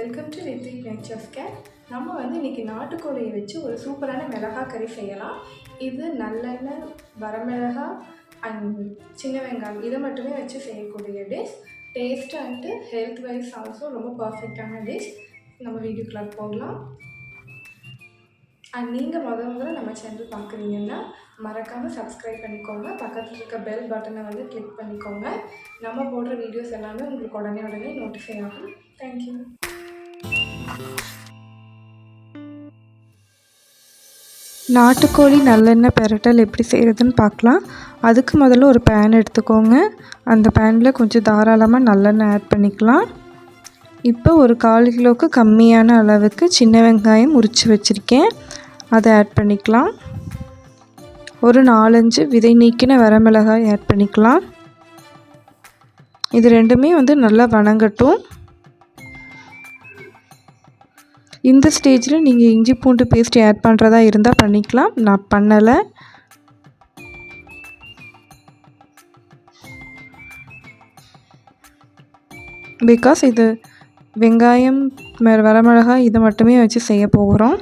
Welcome to Rithvik nature's care. நம்ம இன்றைக்கி நாட்டுக்கோழியை வச்சு ஒரு சூப்பரான மிளகாய் கறி செய்யலாம். இது நல்லெண்ணெய், வரமிளகாய் அண்ட் சின்ன வெங்காயம் இதை மட்டுமே வச்சு செய்யக்கூடிய dish. Taste and health wise also ரொம்ப பர்ஃபெக்டான டிஷ். நம்ம வீடியோக்குள்ள போகலாம். அண்ட் நீங்கள் முதல்ல நம்ம சேனல் பார்க்குறீங்கன்னா மறக்காமல் சப்ஸ்கிரைப் பண்ணிக்கோங்க. பக்கத்தில் இருக்க பெல் பட்டனை கிளிக் பண்ணிக்கோங்க. நம்ம போடுற வீடியோஸ் எல்லாமே உங்களுக்கு உடனே நோட்டிஃபை ஆகும். தேங்க்யூ. நாட்டுக்கோழி நல்லெண்ணெய் பெரட்டல் எப்படி செய்கிறதுன்னு பார்க்கலாம். அதுக்கு முதல்ல ஒரு பேன் எடுத்துக்கோங்க. அந்த பேனில் கொஞ்சம் தாராளமாக நல்லெண்ணெய் ஆட் பண்ணிக்கலாம். இப்போ ஒரு 1/4 கிலோவுக்கு கம்மியான அளவுக்கு சின்ன வெங்காயம் உரித்து வச்சுருக்கேன், அதை ஆட் பண்ணிக்கலாம். ஒரு 4-5 விதை நீக்கின வரமிளகாய் ஆட் பண்ணிக்கலாம். இது ரெண்டுமே நல்லா வணங்கட்டும். இந்த ஸ்டேஜில் நீங்கள் இஞ்சி பூண்டு பேஸ்ட் ஆட் பண்ணுறதா இருந்தால் பண்ணிக்கலாம். நான் பண்ணலை. பிகாஸ் இது வெங்காயம் வரமிளகாய் இதை மட்டுமே வச்சு செய்ய போகிறோம்.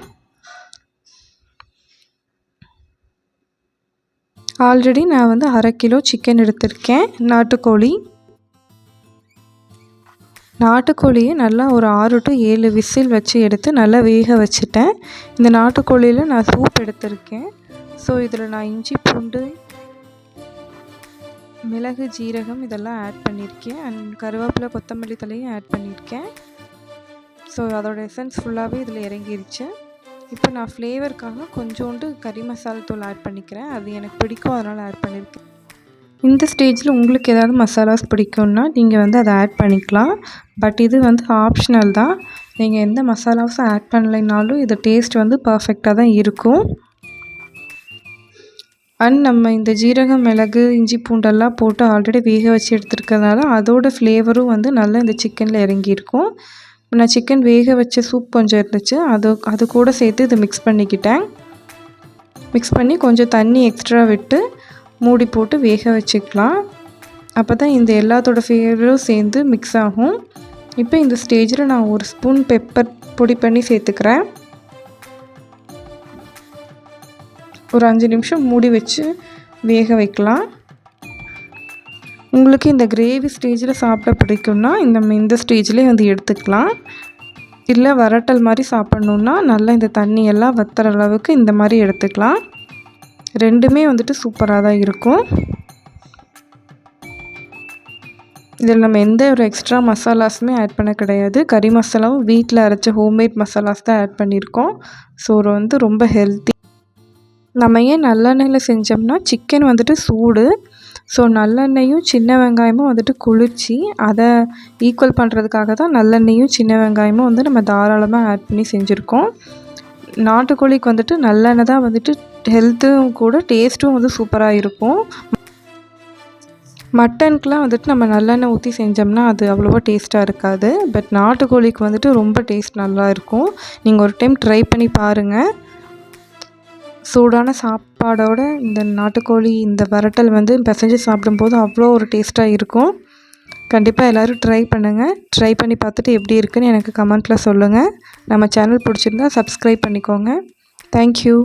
ஆல்ரெடி நான் 1/2 கிலோ சிக்கன் எடுத்திருக்கேன். நாட்டுக்கோழியை நல்லா ஒரு 6 to 7 விசில் வச்சு எடுத்து நல்லா வேக வச்சுட்டேன். இந்த நாட்டுக்கோழியில் நான் சூப் எடுத்திருக்கேன். ஸோ இதில் நான் இஞ்சி பூண்டு, மிளகு, ஜீரகம் இதெல்லாம் ஆட் பண்ணியிருக்கேன். அண்ட் கருவேப்பிலை, கொத்தமல்லி தலையும் ஆட் பண்ணியிருக்கேன். ஸோ அதோட எசன்ஸ் ஃபுல்லாகவே இதில் இறங்கிருச்சு. இப்போ நான் ஃப்ளேவருக்காக கொஞ்சோண்டு கறி மசாலா தூள் ஆட் பண்ணிக்கிறேன். அது எனக்கு பிடிக்கும், அதனால் ஆட் பண்ணியிருக்கேன். இந்த ஸ்டேஜில் உங்களுக்கு ஏதாவது மசாலாஸ் பிடிக்கும்னா நீங்கள் அதை ஆட் பண்ணிக்கலாம். பட் இது ஆப்ஷனல் தான். நீங்கள் எந்த மசாலாஸும் ஆட் பண்ணலைனாலும் இது டேஸ்ட் பர்ஃபெக்டாக தான் இருக்கும். அண்ட் நம்ம இந்த ஜீரகம், மிளகு, இஞ்சி பூண்டெல்லாம் போட்டு ஆல்ரெடி வேக வச்சு எடுத்துருக்கிறதுனால அதோட ஃப்ளேவரும் நல்லா இந்த சிக்கனில் இறங்கியிருக்கும். நான் சிக்கன் வேக வச்ச சூப் கொஞ்சம் இருந்துச்சு, அது கூட சேர்த்து இதை மிக்ஸ் பண்ணிக்கிட்டேன். மிக்ஸ் பண்ணி கொஞ்சம் தண்ணி எக்ஸ்ட்ரா விட்டு மூடி போட்டு வேக வச்சுக்கலாம். அப்போ தான் இந்த எல்லாத்தோட ஃப்ளேவரும் சேர்ந்து மிக்ஸ் ஆகும். இப்போ இந்த ஸ்டேஜில் நான் 1 ஸ்பூன் பெப்பர் பொடி பண்ணி சேர்த்துக்கிறேன். ஒரு 5 நிமிஷம் மூடி வச்சு வேக வைக்கலாம். உங்களுக்கு இந்த கிரேவி ஸ்டேஜில் சாப்பிட பிடிக்கும்னா இந்த ஸ்டேஜ்லேயே எடுத்துக்கலாம். இல்லை வரட்டல் மாதிரி சாப்பிட்ணுன்னா நல்லா இந்த தண்ணியெல்லாம் வத்துற அளவுக்கு இந்த மாதிரி எடுத்துக்கலாம். ரெண்டுமே சூப்பராக தான் இருக்கும். இதில் நம்ம எந்த ஒரு எக்ஸ்ட்ரா மசாலாஸுமே ஆட் பண்ண கிடையாது. கறி மசாலாவும் வீட்டில் அரைச்ச ஹோம்மேட் மசாலாஸ் தான் ஆட் பண்ணியிருக்கோம். ஸோ ரொம்ப ஹெல்த்தி. நம்ம ஏன் நல்லெண்ணெயில் செஞ்சோம்னா சிக்கன் சூடு. ஸோ நல்லெண்ணெயும் சின்ன வெங்காயமும் குளிர்ச்சி, அதை ஈக்குவல் பண்ணுறதுக்காக தான் நல்லெண்ணெயும் சின்ன வெங்காயமும் நம்ம தாராளமாக ஆட் பண்ணி செஞ்சுருக்கோம். நாட்டுக்கோழிக்கு நல்லெண்ணெய் தான் ஹெல்த்தும் கூட, டேஸ்ட்டும் சூப்பராக இருக்கும். மட்டனுக்குலாம் நம்ம நல்லெண்ணெய் ஊற்றி செஞ்சோம்னா அது அவ்வளோவா டேஸ்ட்டாக இருக்காது. பட் நாட்டுக்கோழிக்கு ரொம்ப டேஸ்ட் நல்லா இருக்கும். நீங்கள் ஒரு டைம் ட்ரை பண்ணி பாருங்கள். சூடான சாப்பாடோட இந்த நாட்டுக்கோழி இந்த வரட்டல் பிசைஞ்சு சாப்பிடும்போது அவ்வளோ ஒரு டேஸ்ட்டாக இருக்கும். கண்டிப்பாக எல்லோரும் ட்ரை பண்ணுங்கள். ட்ரை பண்ணி பார்த்துட்டு எப்படி இருக்குன்னு எனக்கு கமெண்ட்டில் சொல்லுங்கள். நம்ம சேனல் பிடிச்சிருந்தா சப்ஸ்கிரைப் பண்ணிக்கோங்க. தேங்க்யூ.